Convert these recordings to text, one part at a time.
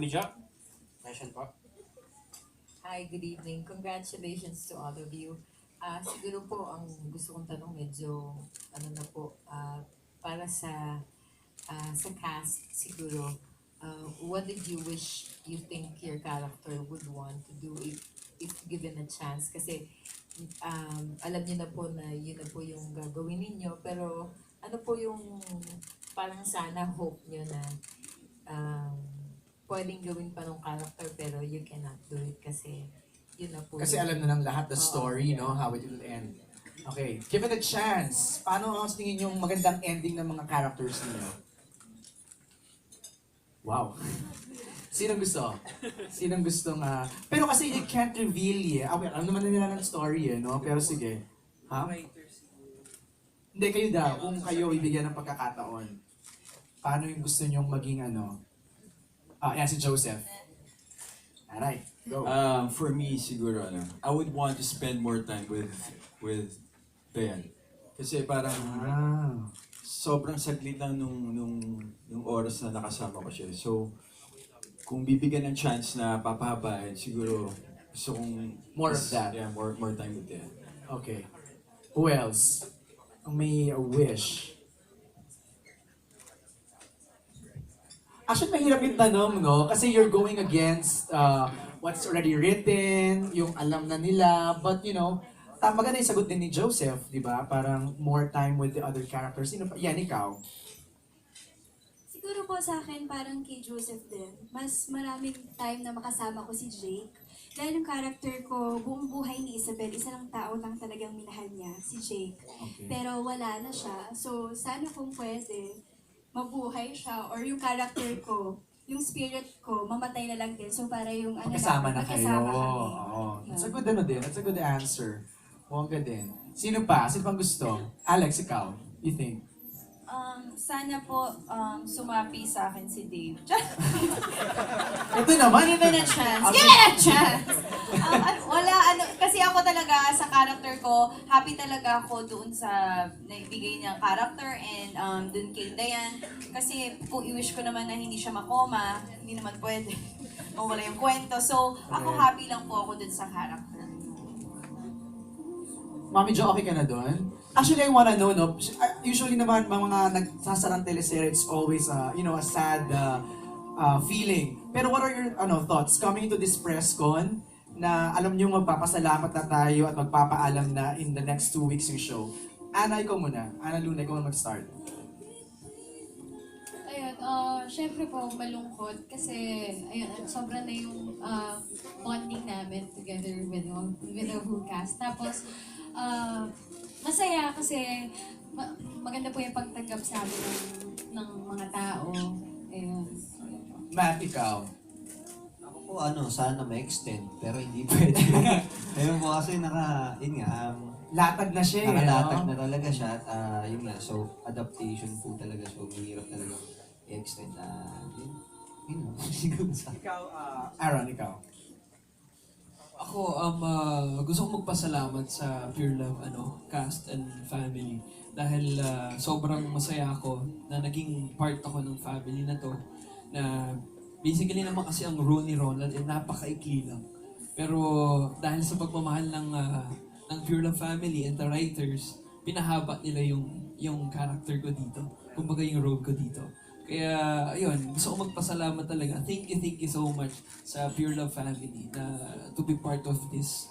Mami Jo, question po. Hi, good evening. Congratulations to all of you. Siguro po ang gusto kong tanong medyo ano na po para sa cast siguro what did you wish you think your character would want to do if given a chance kasi alam niyo na po na yun na po yung gagawin ninyo pero ano po yung parang sana hope niyo na um, pwedeng gawin pa ng character pero you cannot do it kasi yun na po Kasi yung- alam na ng lahat the Oo. story, no? How it will end. Okay, give it a chance. Paano ang tingin yung magandang ending ng mga characters niyo? Wow. Sinong gusto? Sinong gustong pero kasi you can't reveal eh. Well, alam naman na nila ng story eh, no? Pero sige. Ha? Hindi, kayo daw. Kung kayo ibigyan ng pagkakataon, paano yung gusto nyong maging ano? Yan si Joseph. Alright, go. For me, siguro, I would want to spend more time with Ben. Kasi parang Ah. sobrang saglit lang nung oras na nakasama ko siya. So, kung bibigyan ng chance na papahabain, siguro gusto kong... More of that. Yeah, more time with Ben. Okay. Who else? Ang may wish. Actually, mahirap yung tanong, no? Kasi you're going against what's already written, yung alam na nila, but you know, maganda yung sagot din ni Joseph, di ba? Parang more time with the other characters. Sino pa? Yan, ikaw. Siguro po sa akin, parang kay Joseph din, mas maraming time na makasama ko si Jake. Dahil yung character ko, buong buhay ni Isabel, isa lang tao lang talagang minahal niya, si Jake. Okay. Pero wala na siya. So, sana kung pwede, mabuhay siya. Or yung character ko, yung spirit ko, mamatay na lang din. So, para yung Magkasama na kayo. magkasama kami. Oo. That's a good ano din. That's a good answer. Bongga din. Sino pa? Sino pang gusto? Alex, ikaw. You think? Sana po sumapi sa akin si Dave. Ito naman. Give it a chance. Okay. Give it a chance! Kasi ako talaga sa character ko, happy talaga ako doon sa naibigay niyang character and doon kay Dayan. Kasi kung i-wish ko naman na hindi siya makoma, hindi naman pwede. Mawala yung kwento. So, ako happy lang po ako doon sa character. Mami Jo, okay ka na doon? Actually, I wanna know, no? Usually naman, mga nagsasarang teleserye, it's always, a sad feeling. Pero what are your thoughts coming into this press con na alam niyo magpapasalamat na tayo at magpapaalam na in the next 2 weeks yung show? Ana, ikaw muna. Ana Luna, ikaw muna mag-start. Ayun, syempre po malungkot kasi ayun, sobra na yung bonding namin together with the whole cast. Tapos, masaya kasi maganda po yung pagtanggap sa amin ng mga tao. Ayun. Matt, ikaw. Ako po sana ma-extend, pero hindi pwede. Ayun po kasi yun nga, Latag na siya eh, nakalatag no? na talaga siya at yun nga, so adaptation po talaga, so mahirap talaga i-extend yun, siguro sa Aaron, ikaw. Ako, gusto kong magpasalamat sa Pure Love cast and family dahil sobrang masaya ako na naging part ako ng family na to na basically naman kasi ang role ni Ronald ay napakaikli lang. Pero dahil sa pagmamahal ng Pure Love family and the writers, pinahaba nila yung character ko dito. Kumbaga yung role ko dito. Kaya, ayun, gusto ko magpasalamat talaga. Thank you so much sa Pure Love family na to be part of this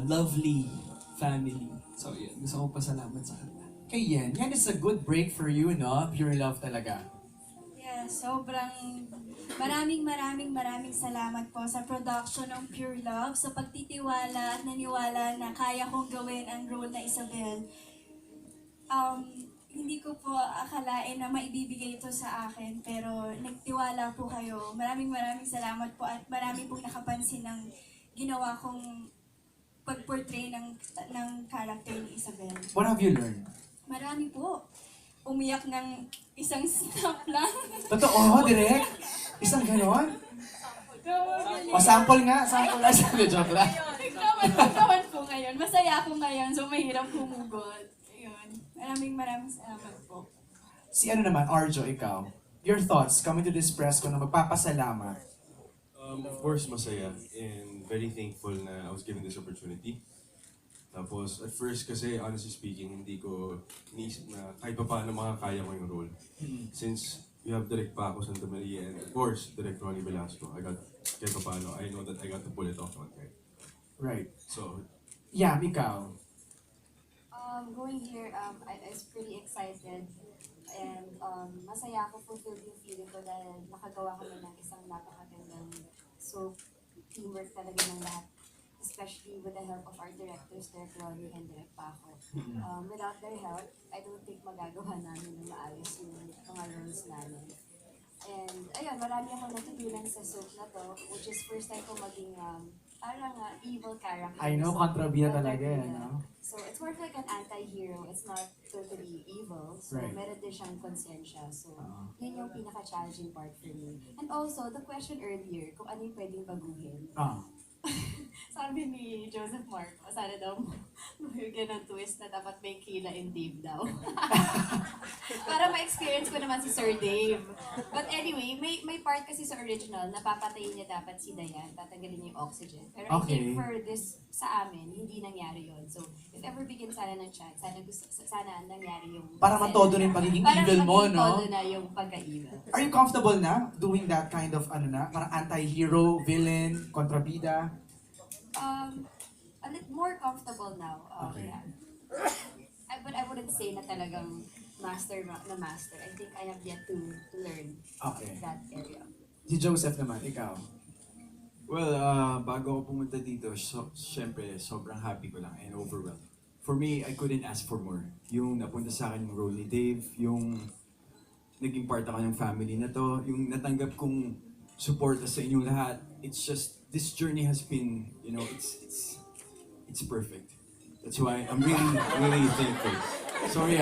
lovely family. So, yun, gusto ko magpasalamat sa kanila. Kay Yen, yan is a good break for you, no? Pure love talaga. Yeah, sobrang maraming salamat po sa production ng Pure Love, sa pagtitiwala at naniwala na kaya kong gawin ang role na Isabel. Hindi ko po akalain na maibibigay ito sa akin, pero nagtiwala po kayo. Maraming salamat po at marami pong nakapansin ng ginawa kong pag-portray ng character ni Isabel. What have you learned? Marami po. Umiyak ng isang snap lang. Totoo, direct? Isang ganon? O, sample nga. Sample nga. Joke lang. Nagkawan po ngayon. Masaya ako ngayon, so mahirap humugot. Ayun. Maraming salamat po. Si ano naman, Arjo, ikaw. Your thoughts coming to this press ko na magpapasalamat. Of course, masaya and very thankful na I was given this opportunity. Tapos, at first kasi, honestly speaking, hindi ko iniisip na kahit pa paano makakaya ko yung role. Since we have Direk Paco Santa Maria and of course, Direk Ronnie Velasco, kahit pa paano, I know that I got to pull it off on time. Right. So, Yeah, ikaw. Going here, I was pretty excited and masaya ako, fulfilled yung feeling ko dahil nakagawa kami ng isang napakagandang teamwork talaga ng lahat, especially with the help of our directors, Direk Ronnie and Direk Paco. Without their help, I don't think magagawa namin ng maayos yung mga roles namin. And ayun, marami akong natutunan sa soap na to, which is first time ko maging parang evil character. I know, kontrabida talaga eh, no? So it's more like an anti-hero. It's not totally evil. So Right. meron din siyang konsensya. So yun yung pinaka-challenging part for me. And also, the question earlier, kung ano yung pwedeng baguhin. Sabi ni Joseph Marco, sana daw mahigyan ng twist na dapat may Kila and Dave daw. Para ma-experience ko naman si Sir Dave. But anyway, may part kasi sa original na papatayin niya dapat si Dayan, tatanggalin niya yung oxygen. Pero I think for this, sa amin, hindi nangyari yon. So, if ever bigyan sana ng chance, sana nangyari yung... Para matodo na yung pagiging evil mo, no? Para maging todo na yung pagka-evil. Are you comfortable na doing that kind of, parang anti-hero, villain, kontrabida? A little more comfortable now. Okay. Yeah. But I wouldn't say na talagang master. I think I have yet to learn Okay. that area. Si Joseph naman, ikaw. Well, bago ako pumunta dito, syempre, sobrang happy ko lang and overwhelmed. For me, I couldn't ask for more. Yung napunta sa akin yung role ni Dave, yung naging part ako ng family na to, yung natanggap kong support sa inyong lahat. It's just, this journey has been, it's perfect. That's why I'm really, really thankful. Sorry,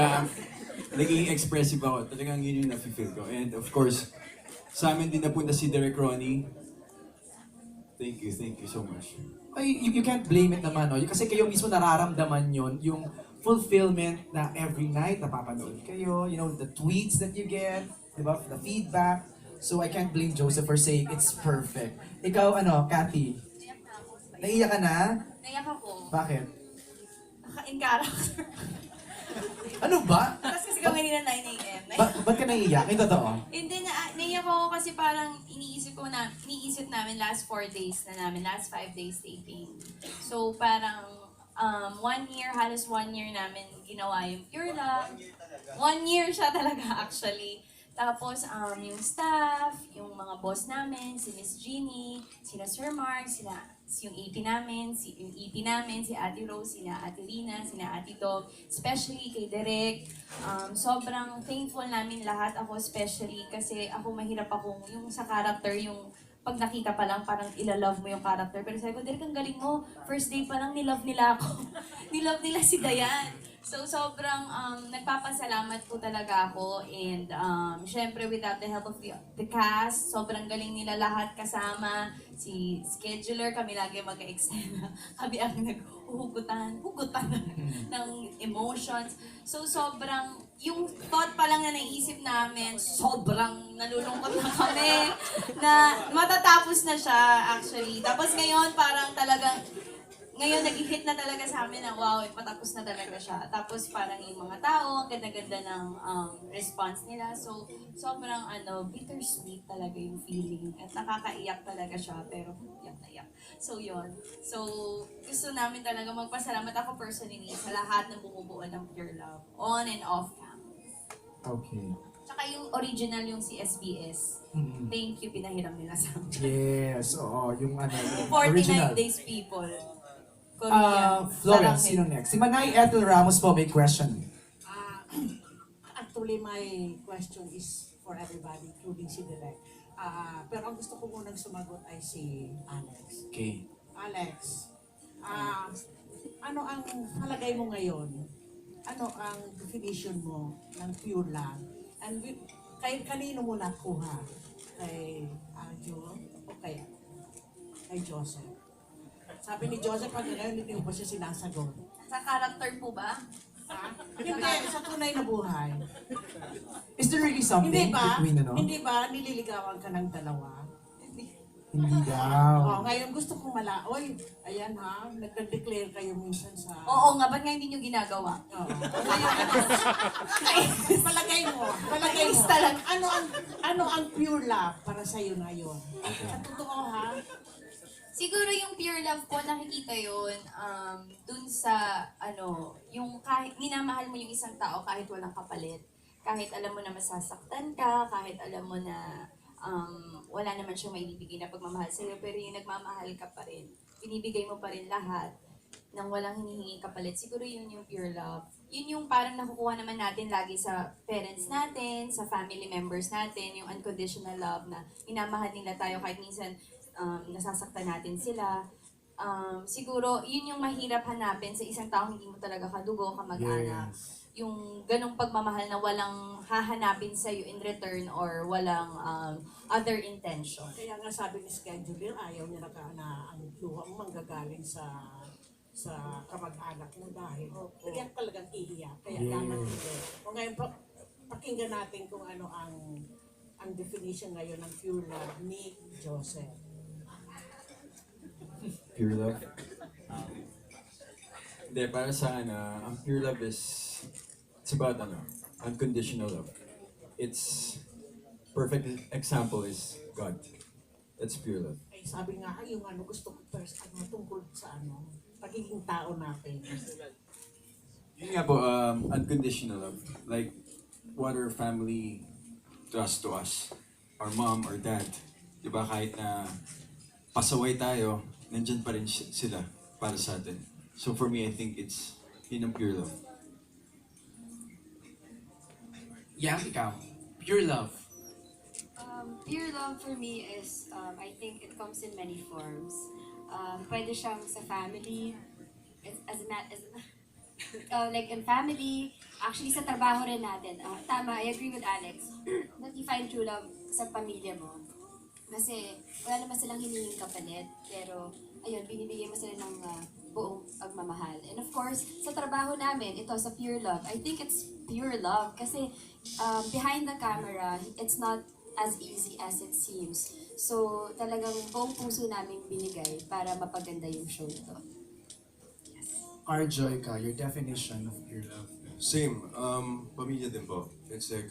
naging expressive ako. Talagang yun yung nafe-feel ko. And of course, sa amin din napunta si Direk Ronnie. Thank you so much. Ay, you can't blame it naman, no? Kasi kayo mismo nararamdaman yon, yung fulfillment na every night napapanood kayo, the tweets that you get, diba? The feedback. So I can't blame Joseph for saying it's perfect. Ikaw, Kathy? Naiyak ka na? Naiyak ako. Bakit? In character. Ano ba? Tapos kasi kami nila 9 a.m. Ba't ka naiyak? Yung totoo? Hindi na, naiyak ako kasi parang iniisip namin last 4 days na namin, last 5 days taping. So parang 1 year, halos 1 year namin ginawa yung Pure Love. 1 year siya talaga actually. Tapos yung staff, yung mga boss namin, si Miss Jeannie, sina Sir Mark, yung EP namin, si Ate Rose, sina Ate Rina, sina Ate Dog, especially kay Direk. Sobrang thankful namin lahat, ako especially kasi ako mahirap akong yung sa character, yung pag nakita pa lang parang ilalove mo yung character. Pero sabi ko, Direk, ang galing mo. First day pa lang nilove nila ako. Nilove nila si Dayan. So sobrang nagpapasalamat po talaga ako and syempre without the help of the cast, sobrang galing nila lahat kasama. Si scheduler, kami lagi mag-extend. Kami ang naghuhugutan ng emotions. So sobrang, yung thought pa lang na naisip namin, sobrang nalulungkot na kami na matatapos na siya actually. Tapos ngayon parang talagang nag-hit na talaga sa amin na wow, patapos na talaga siya. Tapos parang yung mga tao, ang ganda-ganda ng response nila. So, sobrang bittersweet talaga yung feeling. At nakakaiyak talaga siya, pero iyak na iyak. So, yun. So, gusto namin talaga magpasalamat ako personally sa lahat ng bumubuo ng Pure Love. On and off cam. Okay. Tsaka yung original, yung si SBS. Thank you, pinahiram nila sa amin. Yes, oo. Yung 49 original. Days People. Korean. Florence, sino next? Si Manay Ethel Ramos po may question. Actually, my question is for everybody, including si Direk. Pero ang gusto ko munang sumagot ay si Alex. Okay. Alex, ano ang palagay mo ngayon? Ano ang definition mo ng pure love? And kay kanino mo nakuha? Kay Jo o kay Joseph? Sabi ni Joseph, pag ngayon, hindi mo pa siya sinasagot. Sa character po ba? Hindi, sa tunay na buhay. Is there really something Hindi ba, between, hindi ba nililigawan ka ng dalawa? Hindi daw. Oh, ngayon gusto kong Oy, ayan ha, nagka-declare kayo minsan sa... Oo nga, ba't nga hindi nyo ginagawa? Oo. Palagay mo, ano ang pure love para sa iyo ngayon? Sa totoo ha? Siguro yung pure love ko, nakikita yun, dun sa, yung kahit minamahal mo yung isang tao kahit walang kapalit. Kahit alam mo na masasaktan ka, kahit alam mo na wala naman siyang maibibigay na pagmamahal sa'yo, pero yung nagmamahal ka pa rin, binibigay mo pa rin lahat nang walang hinihingi kapalit. Siguro yun yung pure love. Yun yung parang nakukuha naman natin lagi sa parents natin, sa family members natin, yung unconditional love na minamahal nila tayo kahit minsan nasasaktan natin sila. Siguro, yun yung mahirap hanapin sa isang tao hindi mo talaga kadugo, kamag-anak. Yung ganong pagmamahal na walang hahanapin sa'yo in return or walang other intention. Kaya nga sabi ni scheduler, ayaw niya na ang luha mo manggagaling sa kamag-anak mo dahil kaya talagang iiyak. Kaya dapat hindi. O ngayon, pakinggan natin kung ano ang definition ngayon ng pure love ni Joseph. Pure love? Hindi, para sa akin, ang pure love is, it's about unconditional love. It's, perfect example is God. That's pure love. Ay, sabi nga, yung gusto ko first, tungkol sa pagiging tao natin. Yun nga po, unconditional love. Like, what our family does to us. Our mom, our dad. Diba, kahit na pasaway tayo, nandyan pa rin sila para sa atin. So for me, I think yun ang pure love. Yang, ikaw. Pure love. Pure love for me is, I think it comes in many forms. Pwede siyang sa family, like in family, actually sa trabaho rin natin. Tama, I agree with Alex that you find true love sa pamilya mo. Kasi wala naman silang hinihing kapalit, pero ayun, binibigay mo sila ng buong pagmamahal. And of course, sa trabaho namin, ito sa pure love, I think it's pure love kasi behind the camera, it's not as easy as it seems. So, talagang buong puso namin binigay para mapaganda yung show to. Arjoy ka, your definition of pure love. Same, pamilya din po. It's like,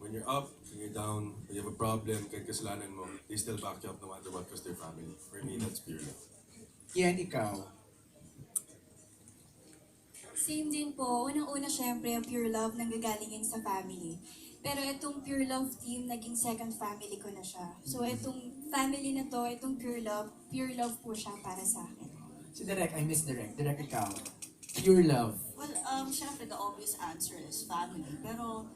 when you're up, when you're down, when you have a problem, kahit kasalanan mo, they still back you up no matter what because they're family. For me, that's pure love. Yan, ikaw. Same din po. Unang-una, syempre, ang pure love nanggagaling sa family. Pero itong pure love team, naging second family ko na siya. So itong family na to, itong pure love po siya para sa akin. Si Direk, I miss Direk. Direk, ikaw. Pure love. Well, syempre the obvious answer is family. Pero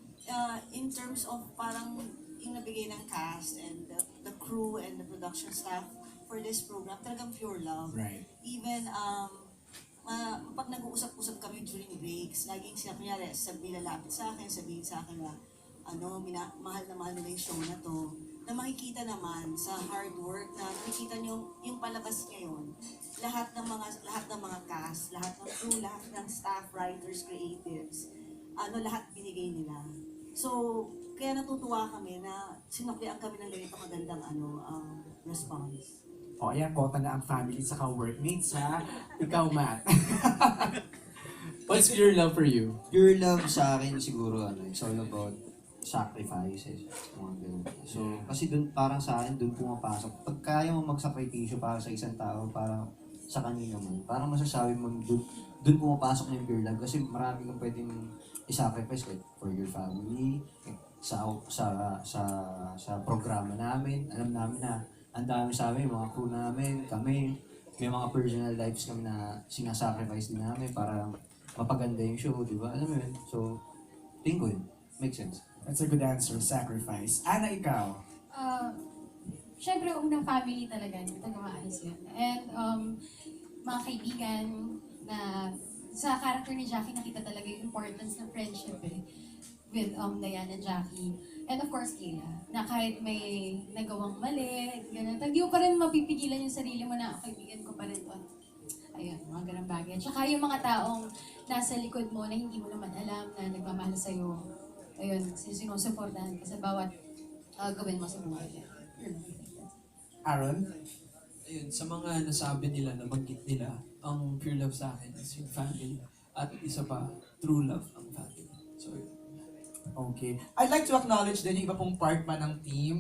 in terms of parang yung nabigay ng cast and the crew and the production staff for this program, talagang pure love. Right. Even pag nag-uusap-usap kami during breaks, laging lalapit sa akin, sabihin sa akin na mahal na mahal nila yung show na to, na makikita naman sa hard work na makikita nyo yung palabas ngayon. Lahat ng mga cast, lahat ng crew, lahat ng staff, writers, creatives, lahat binigay nila. So, kaya natutuwa kami na sinuklian kami ng ganito kagandang response. O, ayan, kota na ang family sa ka-workmates, ha? Ikaw, Matt. What's pure love for you? Pure love sa akin siguro, it's all about sacrifices, mga ganun. So, kasi dun, parang sa akin, dun pumapasok. Pag kaya mo magsakripisyo para sa isang tao, para sa kanino man, parang masasabi mo, dun pumapasok yung pure love. Kasi marami kang pwedeng isacrifice, like for your family, sa programa namin. Alam namin na ang dami sa amin, mga crew namin, kami, may mga personal lives kami na sinasacrifice din namin para mapaganda yung show, di ba? Alam mo yun? So, tingin ko yun. Makes sense. That's a good answer, sacrifice. Ana, ikaw? Siyempre, unang family talaga, hindi talaga maayos yun. And mga kaibigan na sa character ni Jackie, nakita talaga yung importance ng friendship with Diane and Jackie. And of course, Kayla, na kahit may nagawang mali, gano'n, hindi mo pa rin mapipigilan yung sarili mo na kaibigan ko pa rin to. Ayun, mga ganang bagay. Tsaka yung mga taong nasa likod mo na hindi mo naman alam na nagmamahal sa'yo. Ayun, sinusuportahan ka sa bawat gawin mo sa buhay. Aaron? Ayun, sa mga nasabi nila, nabanggit nila, ang pure love sa akin is yung family. At isa pa, true love ang family. So, yun. Okay. I'd like to acknowledge din yung iba pong part pa ng team.